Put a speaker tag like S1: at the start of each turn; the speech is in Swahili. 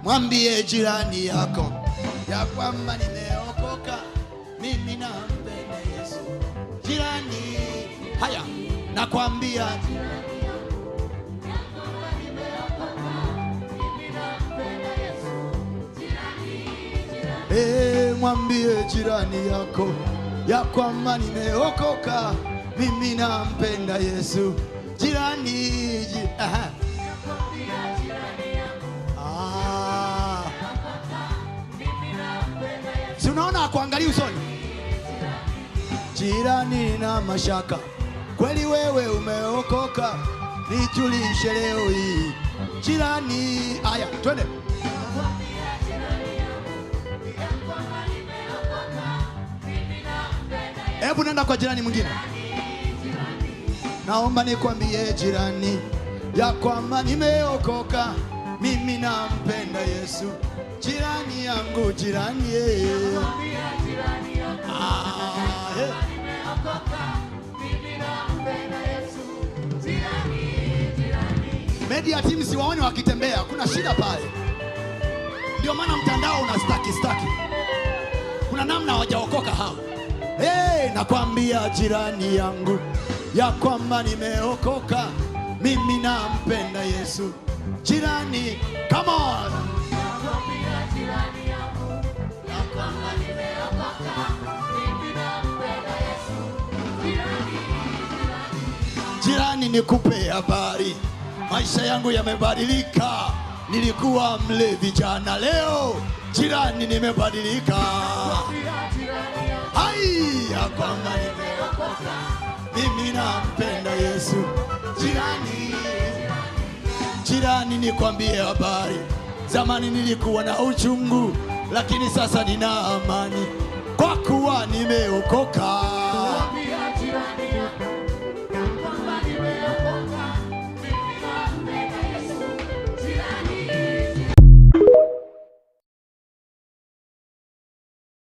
S1: Mwambie jirani yako ya kwamba nimeokoka, mimi nampenda Yesu. Jirani, haya nakwambia jirani yako ya kwamba nimeokoka, mimi nampenda Yesu. Jirani, mwambie jirani yako ya kwamba nimeokoka, mimi nampenda Yesu. Jirani, si unaona kuangalia usoni? Jirani na mashaka, kweli wewe umeokoka, nijulishe leo hii. Jirani, haya twende. Hebu nenda kwa jirani mwingine. Naomba nikwambie jirani ya kwamba nimeokoka, mimi nampenda Yesu. Jirani yangu, jirani media team siwaone wakitembea, kuna shida pale. Ndio maana mtandao unastaki. Kuna namna hawajaokoka hao. Nakwambia jirani yangu ya kwamba nimeokoka, mimi nampenda Yesu. Jirani, come on. Nakwambia jirani yangu ya kwamba nimeokoka, mimi nampenda Yesu. Jirani, nikupe habari, maisha yangu yamebadilika. Nilikuwa mlevi jana, leo jirani nimebadilika. Hai, ya kwamba nimeokoka, mimi nampenda Yesu. Jirani, nikwambie habari, zamani nilikuwa na uchungu, lakini sasa nina amani kwa kuwa nimeokoka.